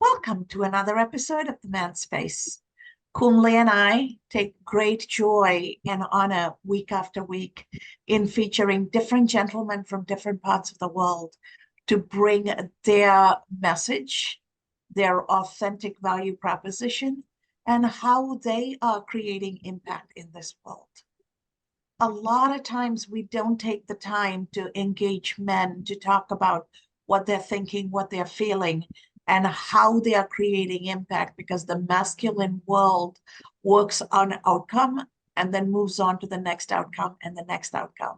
Welcome to another episode of The Man Space. Kunle and I take great joy and honor week after week in featuring different gentlemen from different parts of the world to bring their message, their authentic value proposition, and how they are creating impact in this world. A lot of times we don't take the time to engage men to talk about what they're thinking, what they're feeling, and how they are creating impact, because the masculine world works on outcome and then moves on to the next outcome and the next outcome.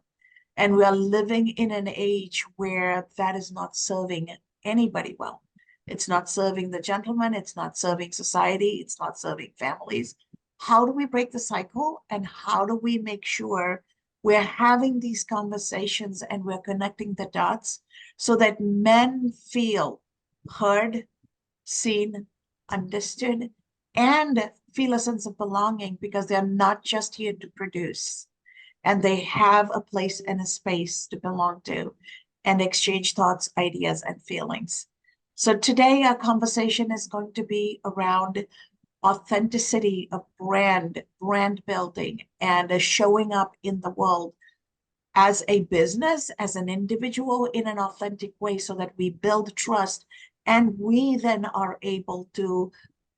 And we are living in an age where that is not serving anybody well. It's not serving the gentleman, it's not serving society, it's not serving families. How do we break the cycle, and how do we make sure we're having these conversations and we're connecting the dots so that men feel heard, seen, understood, and feel a sense of belonging, because they're not just here to produce, and they have a place and a space to belong to and exchange thoughts, ideas, and feelings. So today our conversation is going to be around authenticity of brand building, and showing up in the world as a business, as an individual, in an authentic way, so that we build trust and we then are able to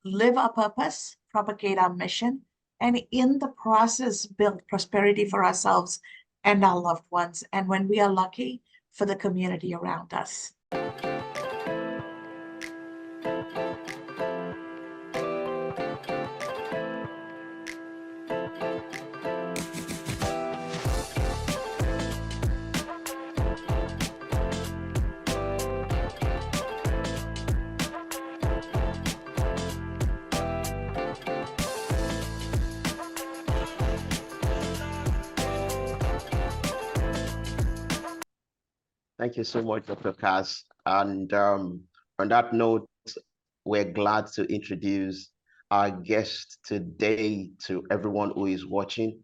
live our purpose, propagate our mission, and in the process build prosperity for ourselves and our loved ones, and when we are lucky, for the community around us. Thank you so much, Dr. Kas. And on that note, we're glad to introduce our guest today to everyone who is watching.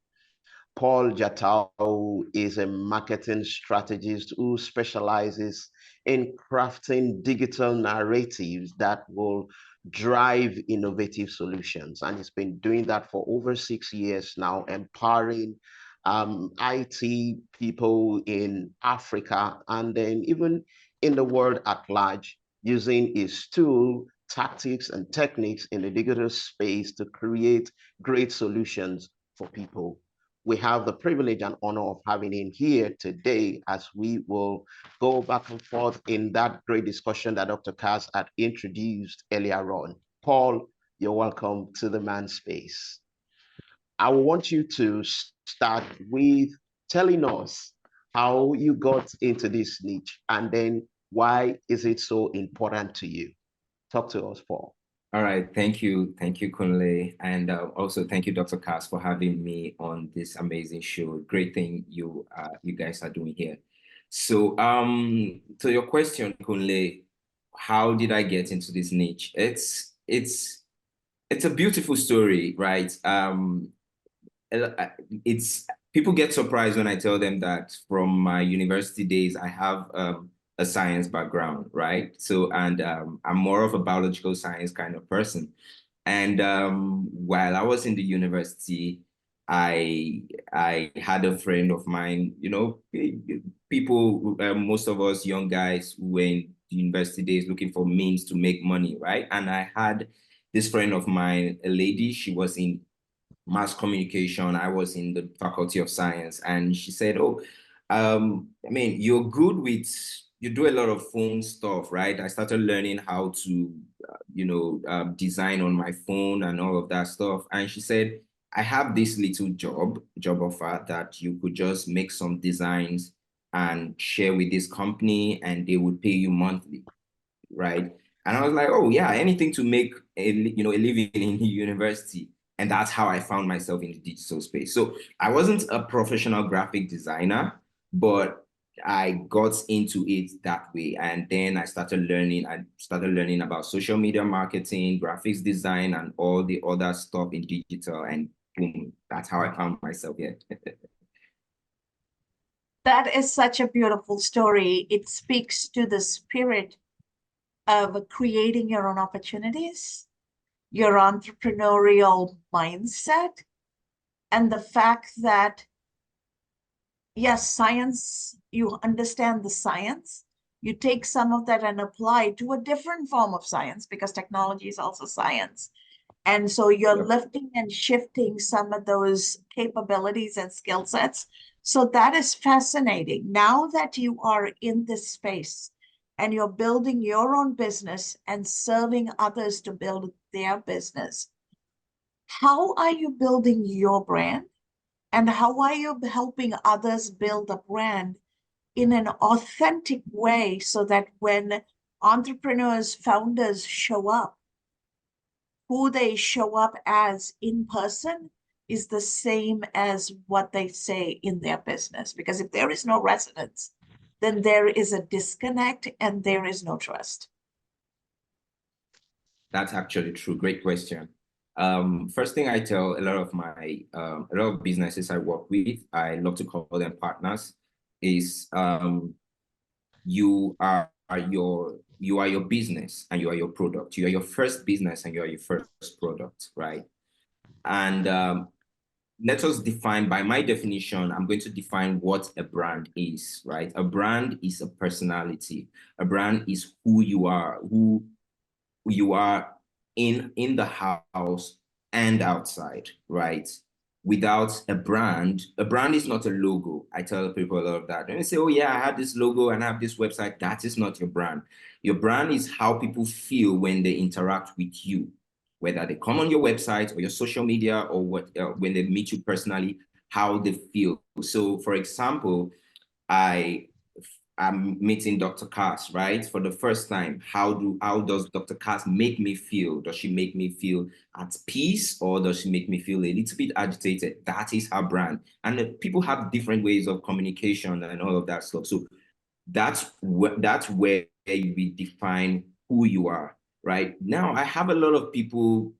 Paul Jatau is a marketing strategist who specializes in crafting digital narratives that will drive innovative solutions. And he's been doing that for over 6 years now, empowering IT people in Africa and then even in the world at large, using his tool, tactics, and techniques in the digital space to create great solutions for people. We have the privilege and honor of having him here today as we will go back and forth in that great discussion that Dr. Kas had introduced earlier on. Paul, you're welcome to the Man Space. I want you to start with telling us how you got into this niche, and then why is it so important to you? Talk to us, Paul. All right, thank you, Kunle, and also thank you, Dr. Kas, for having me on this amazing show. Great thing you guys are doing here. So, to your question, Kunle, how did I get into this niche? It's a beautiful story, right? It's people get surprised when I tell them that from my university days, I have a science background, right? So, and I'm more of a biological science kind of person. And while I was in the university, I had a friend of mine, you know, people, most of us young guys who were in the university days looking for means to make money, right? And I had this friend of mine, a lady, she was in mass communication. I was in the Faculty of Science, and she said, "Oh, I mean, you're good with, you do a lot of phone stuff, right?" I started learning how to, design on my phone and all of that stuff. And she said, "I have this little job offer that you could just make some designs and share with this company, and they would pay you monthly, right?" And I was like, "Oh yeah, anything to make a living in the university." And that's how I found myself in the digital space. So I wasn't a professional graphic designer, but I got into it that way. And then I started learning about social media marketing, graphics design, and all the other stuff in digital. And boom, that's how I found myself here. That is such a beautiful story. It speaks to the spirit of creating your own opportunities, your entrepreneurial mindset, and the fact that, yes, science, you understand the science, you take some of that and apply to a different form of science, because technology is also science. And so you're Yep. lifting and shifting some of those capabilities and skill sets. So that is fascinating. Now that you are in this space and you're building your own business and serving others to build their business, how are you building your brand? And how are you helping others build a brand in an authentic way so that when entrepreneurs, founders show up, who they show up as in person is the same as what they say in their business? Because if there is no resonance, then there is a disconnect and there is no trust. That's actually true. Great question. First thing I tell a lot of my a lot of businesses I work with, I love to call them partners, is you are your business and you are your product. You are your first business and you are your first product, right? And let us define, by my definition, I'm going to define what a brand is, right? A brand is a personality. A brand is who you are in the house and outside, right? Without a brand is not a logo. I tell people a lot of that. And they say, oh yeah, I have this logo and I have this website. That is not your brand. Your brand is how people feel when they interact with you, whether they come on your website or your social media or when they meet you personally, how they feel. So for example, I'm meeting Dr. Kas, right? For the first time. How does Dr. Kas make me feel? Does she make me feel at peace, or does she make me feel a little bit agitated? That is her brand. And people have different ways of communication and all of that stuff. So that's where we define who you are, right? Now, I have a lot of people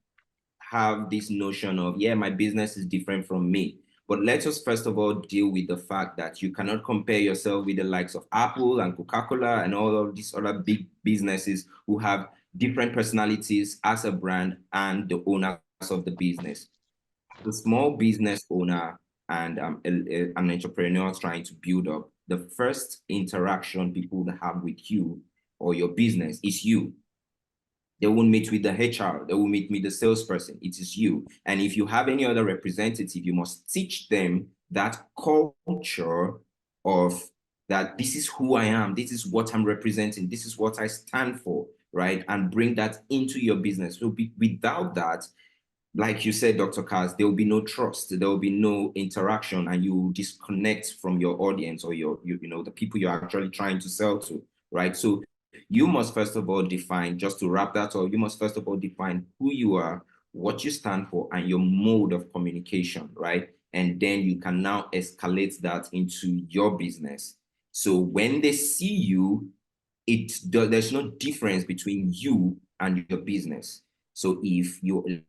have this notion of, yeah, my business is different from me. But let us first of all deal with the fact that you cannot compare yourself with the likes of Apple and Coca-Cola and all of these other big businesses who have different personalities as a brand and the owners of the business. The small business owner and an entrepreneur trying to build up, the first interaction people have with you or your business is you. They won't meet with the HR. They will meet with the salesperson. It is you. And if you have any other representative, you must teach them that culture of that this is who I am. This is what I'm representing. This is what I stand for, right? And bring that into your business. So without that, like you said, Dr. Kas, there will be no trust. There will be no interaction, and you disconnect from your audience or the people you're actually trying to sell to, right? So you must first of all define, just to wrap that up, you must first of all define who you are, what you stand for, and your mode of communication, right? And then you can now escalate that into your business. So when they see you, there's no difference between you and your business. So if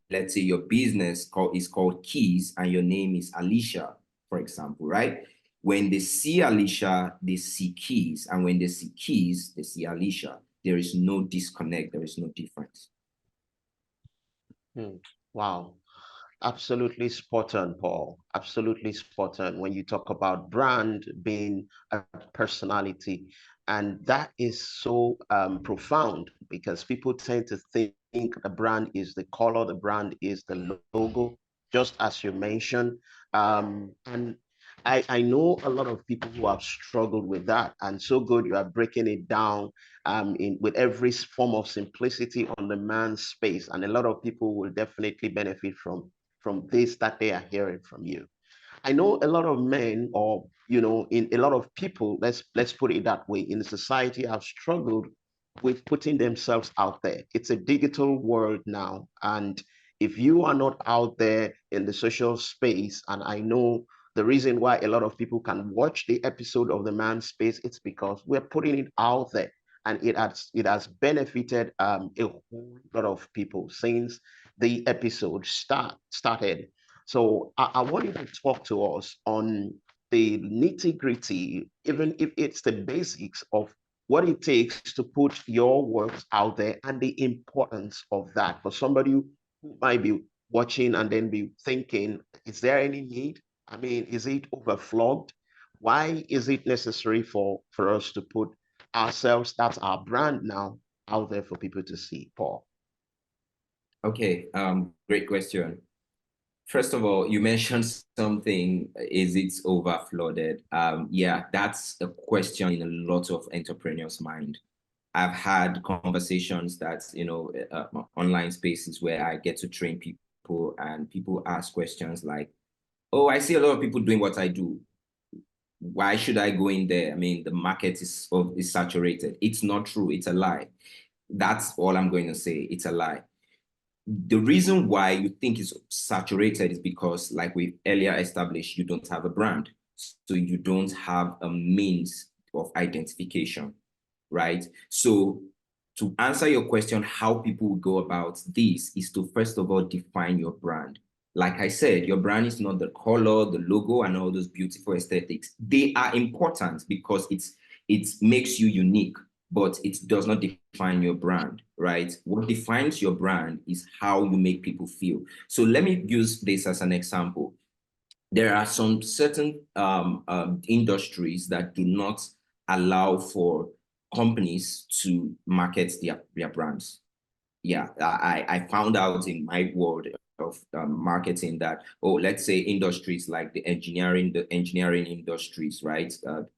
let's say your business is called Keys and your name is Alicia, for example, right? When they see Alicia, they see Keys. And when they see Keys, they see Alicia. There is no disconnect. There is no difference. Wow. Absolutely spot on, Paul. Absolutely spot on when you talk about brand being a personality. And that is so profound, because people tend to think the brand is the color, the brand is the logo, just as you mentioned. And I know a lot of people who have struggled with that. And so good you are breaking it down with every form of simplicity on the man's space. And a lot of people will definitely benefit from this that they are hearing from you. I know a lot of men, or in a lot of people, let's put it that way, in society have struggled with putting themselves out there. It's a digital world now, and if you are not out there in the social space, and I know the reason why a lot of people can watch the episode of the Man Space, it's because we're putting it out there, and it has benefited a whole lot of people since the episode started. So I want you to talk to us on the nitty gritty, even if it's the basics of what it takes to put your works out there and the importance of that for somebody who might be watching and then be thinking, is there any need? I mean, is it overflogged? Why is it necessary for us to put ourselves, that's our brand now, out there for people to see, Paul? Okay, great question. First of all, you mentioned something, is it overflooded? Yeah, that's a question in a lot of entrepreneurs' mind. I've had conversations that, online spaces where I get to train people and people ask questions like, oh, I see a lot of people doing what I do. Why should I go in there? I mean, the market is saturated. It's not true. It's a lie. That's all I'm going to say. It's a lie. The reason why you think it's saturated is because, like we earlier established, you don't have a brand. So you don't have a means of identification, right? So to answer your question, how people will go about this is to first of all define your brand. Like I said, your brand is not the color, the logo, and all those beautiful aesthetics. They are important because it makes you unique, but it does not define your brand, right? What defines your brand is how you make people feel. So let me use this as an example. There are some certain industries that do not allow for companies to market their brands. Yeah, I found out in my world of marketing that, oh, let's say industries like the engineering industries, right?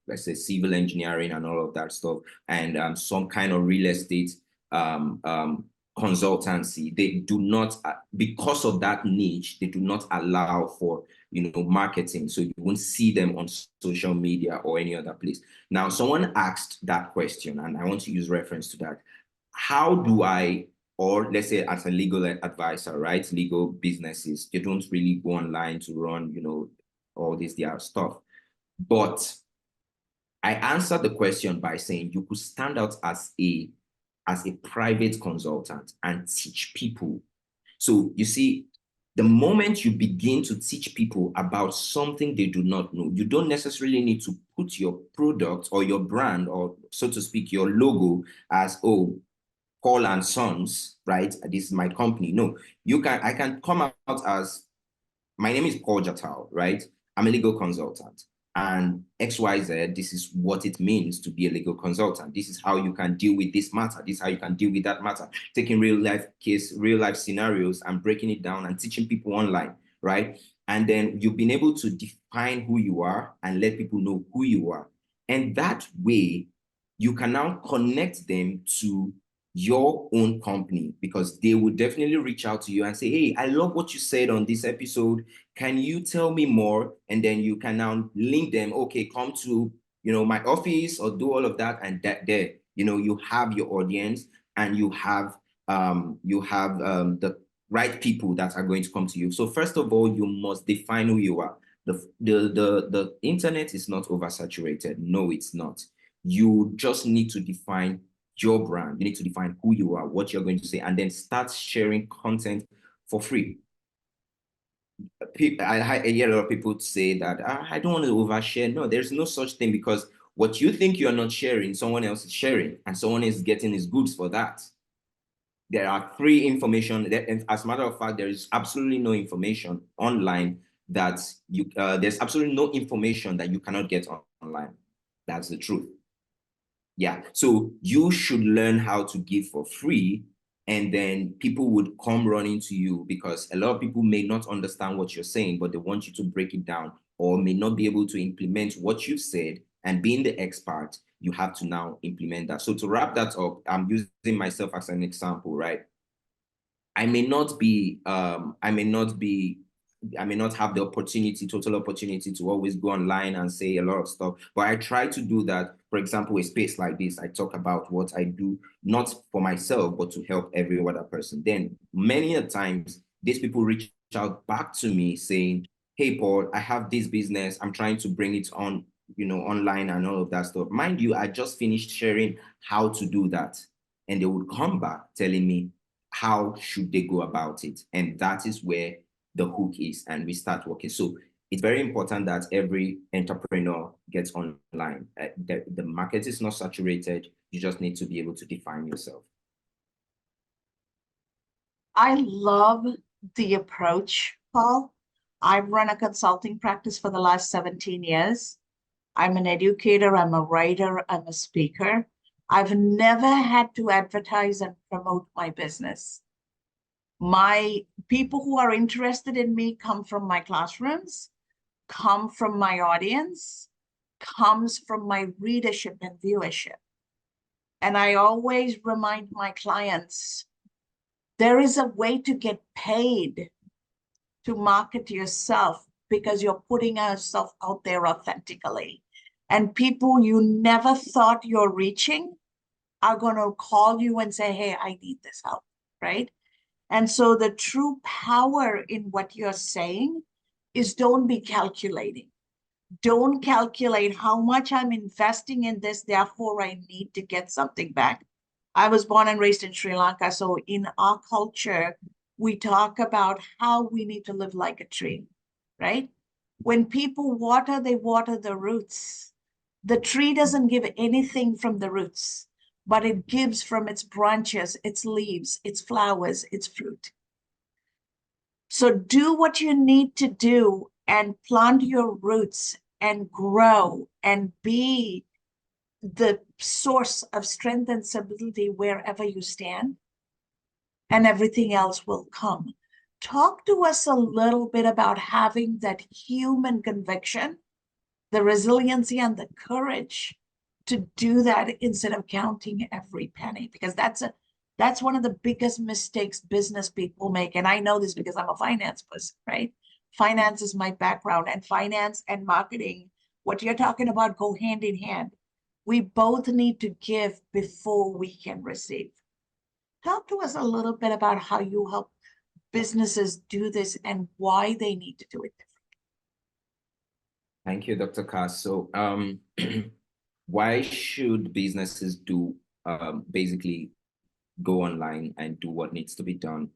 Let's say civil engineering and all of that stuff, and some kind of real estate consultancy, they do not, because of that niche, they do not allow for, marketing. So you won't see them on social media or any other place. Now, someone asked that question, and I want to use reference to that. How do I, or let's say as a legal advisor, right? Legal businesses, you don't really go online to run, all this their stuff. But I answered the question by saying you could stand out as a private consultant and teach people. So you see, the moment you begin to teach people about something they do not know, you don't necessarily need to put your product or your brand, or so to speak, your logo as, oh, Paul and Sons, right? This is my company. No, I can come out as, my name is Paul Jatau, right? I'm a legal consultant. And XYZ, this is what it means to be a legal consultant. This is how you can deal with this matter. This is how you can deal with that matter. Taking real life scenarios and breaking it down and teaching people online, right? And then you've been able to define who you are and let people know who you are. And that way, you can now connect them to your own company, because they will definitely reach out to you and say, hey, I love what you said on this episode. Can you tell me more? And then you can now link them. Okay, come to, my office or do all of that. And that there, you have your audience, and you have the right people that are going to come to you. So first of all, you must define who you are. The internet is not oversaturated. No, it's not. You just need to define your brand. You need to define who you are, what you're going to say, and then start sharing content for free. I hear a lot of people say that I don't want to overshare. No, there's no such thing, because what you think you're not sharing, someone else is sharing, and someone is getting his goods for that. There are free information. As a matter of fact, there is absolutely no information online that there's absolutely no information that you cannot get online. That's the truth. Yeah, so you should learn how to give for free, and then people would come running to you, because a lot of people may not understand what you're saying, but they want you to break it down, or may not be able to implement what you've said. And being the expert, you have to now implement that. So to wrap that up, I'm using myself as an example, right? I may not have the total opportunity to always go online and say a lot of stuff, but I try to do that. For example, a space like this, I talk about what I do, not for myself, but to help every other person. Then many a times, these people reach out back to me saying, hey, Paul, I have this business. I'm trying to bring it on, online and all of that stuff. Mind you, I just finished sharing how to do that. And they would come back telling me, how should they go about it? And that is where the hook is, and we start working. So it's very important that every entrepreneur gets online. The market is not saturated. You just need to be able to define yourself. I love the approach, Paul. I've run a consulting practice for the last 17 years. I'm an educator, I'm a writer, I'm a speaker. I've never had to advertise and promote my business. My people who are interested in me come from my classrooms, come from my audience, comes from my readership and viewership. And I always remind my clients, there is a way to get paid to market yourself because you're putting yourself out there authentically. And people you never thought you're reaching are going to call you and say, hey, I need this help, right? And so the true power in what you're saying is don't be calculating. Don't calculate how much I'm investing in this, therefore I need to get something back. I was born and raised in Sri Lanka, so in our culture, we talk about how we need to live like a tree, right? When people water, they water the roots. The tree doesn't give anything from the roots, but it gives from its branches, its leaves, its flowers, its fruit. So do what you need to do and plant your roots and grow and be the source of strength and stability wherever you stand, and everything else will come. Talk to us a little bit about having that human conviction, the resiliency and the courage to do that instead of counting every penny, because that's one of the biggest mistakes business people make. And I know this because I'm a finance person, right? Finance is my background, and finance and marketing, what you're talking about, go hand in hand. We both need to give before we can receive. Talk to us a little bit about how you help businesses do this and why they need to do it differently. Thank you, Dr. Kas. So why should businesses do basically go online and do what needs to be done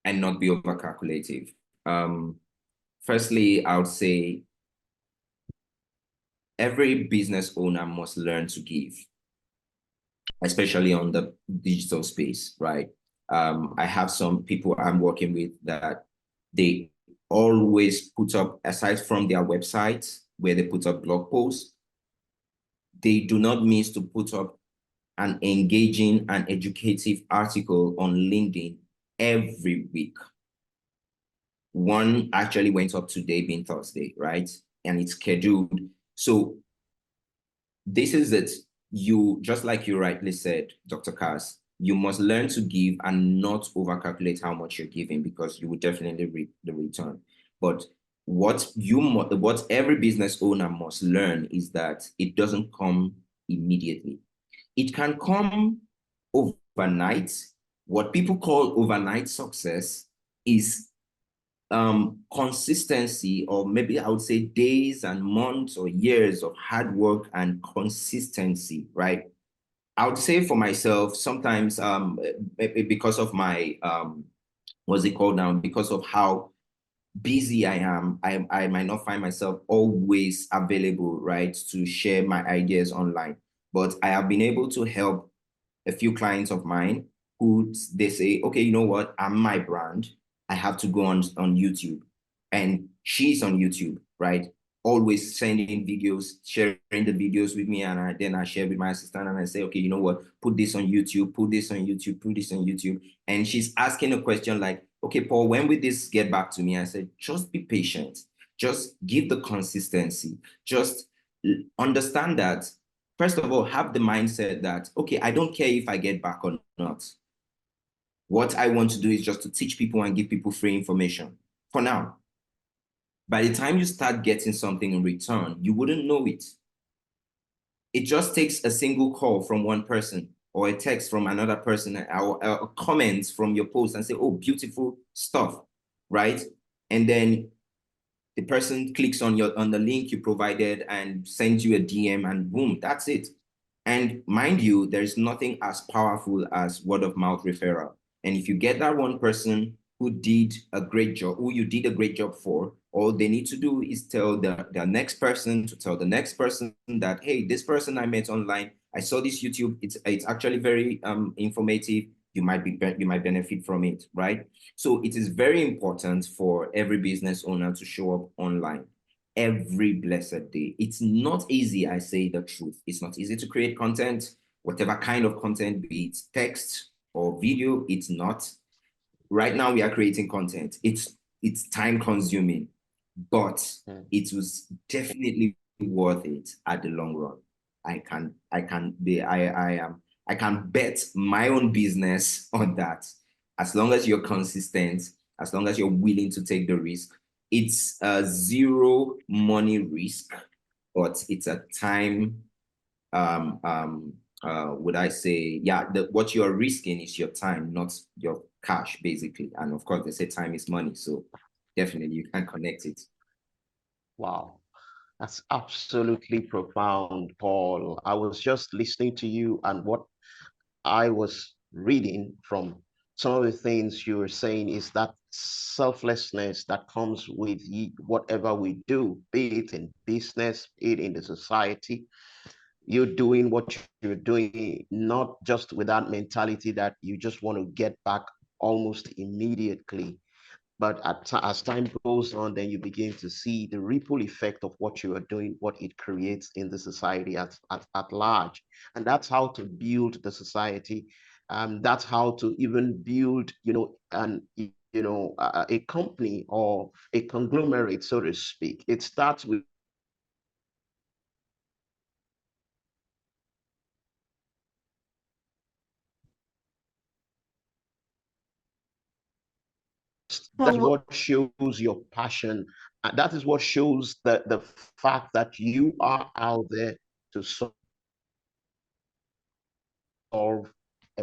and not be over calculative? Firstly, I would say every business owner must learn to give, especially on the digital space, right? I have some people I'm working with that they always put up, aside from their websites where they put up blog posts, they do not miss to put up an engaging and educative article on LinkedIn every week. One actually went up today, being Thursday, right? And it's scheduled. So this is it. You, just like you rightly said, Dr. Kas, you must learn to give and not overcalculate how much you're giving, because you will definitely reap the return. But what every business owner must learn is that it doesn't come immediately. It can come overnight. What people call overnight success is consistency, or maybe I would say days and months or years of hard work and consistency, right? I would say for myself, sometimes because of my, what's it called now? Because of how busy I am, I might not find myself always available, right, to share my ideas online. But I have been able to help a few clients of mine who they say, okay, you know what, I'm my brand. I have to go on YouTube. And she's on YouTube, right? Always sending videos, sharing the videos with me. And then I share with my assistant and I say, okay, you know what, put this on YouTube, put this on YouTube, put this on YouTube. And she's asking a question like, okay, Paul, when will this get back to me? I said, just be patient. Just give the consistency. Just understand that, first of all, have the mindset that, okay, I don't care if I get back or not. What I want to do is just to teach people and give people free information for now. By the time you start getting something in return, you wouldn't know it. It just takes a single call from one person or a text from another person, or a comment from your post and say, oh, beautiful stuff, right? And then the person clicks on the link you provided and sends you a DM, and boom, that's it. And mind you, there's nothing as powerful as word of mouth referral. And if you get that one person who did a great job, who you did a great job for. All they need to do is tell the next person to tell the next person that, hey, this person I met online, I saw this YouTube, it's actually very informative. You might benefit from it, right? So it is very important for every business owner to show up online every blessed day. It's not easy, I say the truth. It's not easy to create content, whatever kind of content, be it text or video, it's not. Right now we are creating content. It's time consuming, but it was definitely worth it at the long run. I can bet my own business on that. As long as you're consistent, as long as you're willing to take the risk, it's a zero money risk, but it's a time, would I say, yeah, what you're risking is your time, not your cash, basically. And of course, they say time is money. So definitely you can connect it. Wow. That's absolutely profound, Paul. I was just listening to you, and what I was reading from some of the things you were saying is that selflessness that comes with whatever we do, be it in business, be it in the society. You're doing what you're doing, not just with that mentality that you just want to get back almost immediately. But as time goes on, then you begin to see the ripple effect of what you are doing, what it creates in the society at large. And that's how to build the society. That's how to even build, a company or a conglomerate, so to speak. It starts with that's So what shows your passion. And that is what shows the fact that you are out there to solve a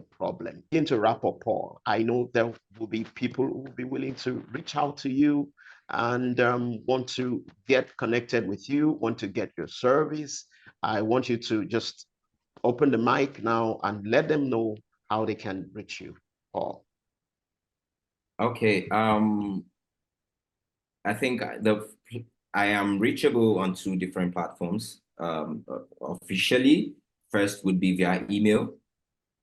problem. Begin to wrap up, Paul. I know there will be people who will be willing to reach out to you and want to get connected with you, want to get your service. I want you to just open the mic now and let them know how they can reach you, Paul. Okay. I think I am reachable on 2 different platforms. Officially, first would be via email,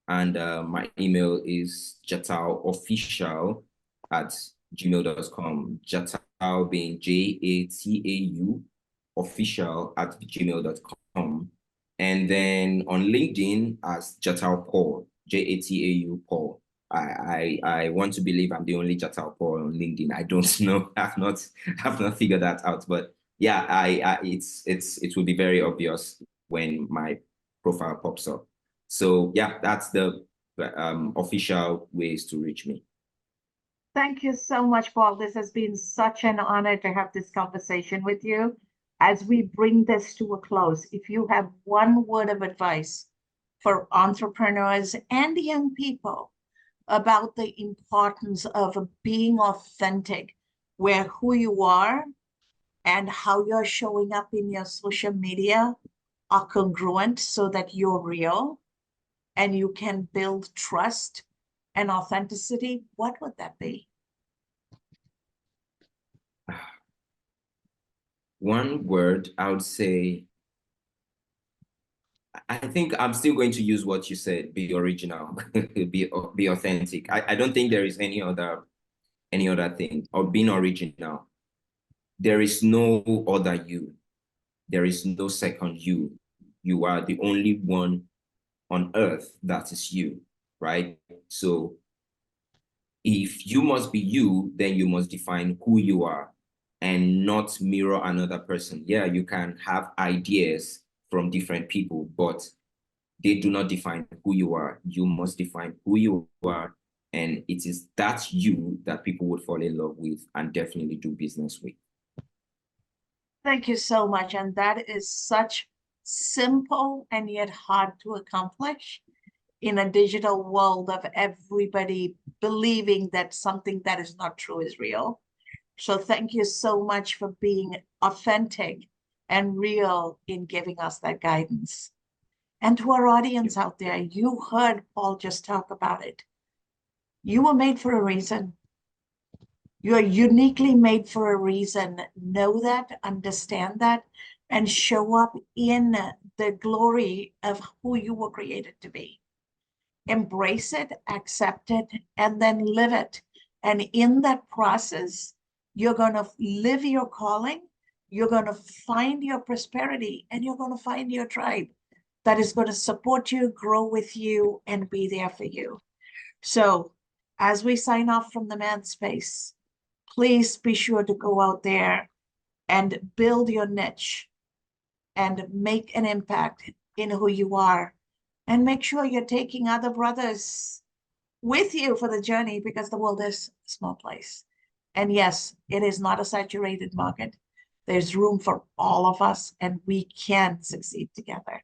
and my email is jatauofficial@gmail.com. Jatau being JATAU official@gmail.com. And then on LinkedIn as Jatau Paul, JATAU Paul. I want to believe I'm the only Jatau Paul on LinkedIn. I don't know. I've not figured that out. But yeah, it will be very obvious when my profile pops up. So yeah, that's the official ways to reach me. thank you so much, Paul. This has been such an honor to have this conversation with you. As we bring this to a close, if you have one word of advice for entrepreneurs and young people about the importance of being authentic, where who you are and how you're showing up in your social media are congruent so that you're real and you can build trust and authenticity, what would that be? One word, I would say, I think I'm still going to use what you said, be original, be authentic. I don't think there is any other thing, or being original. There is no other you. There is no second you. You are the only one on earth that is you, right? So if you must be you, then you must define who you are and not mirror another person. Yeah, you can have ideas from different people, but they do not define who you are. You must define who you are. And it is that you that people would fall in love with and definitely do business with. Thank you so much. And that is such simple and yet hard to accomplish in a digital world of everybody believing that something that is not true is real. So thank you so much for being authentic and real in giving us that guidance. And to our audience out there, you heard Paul just talk about it. You were made for a reason. You are uniquely made for a reason. Know that, understand that, and show up in the glory of who you were created to be. Embrace it, accept it, and then live it. And in that process, you're going to live your calling, you're going to find your prosperity, and you're going to find your tribe that is going to support you, grow with you, and be there for you. So as we sign off from the Man Space, please be sure to go out there and build your niche and make an impact in who you are. And make sure you're taking other brothers with you for the journey, because the world is a small place. And yes, it is not a saturated market. There's room for all of us, and we can succeed together.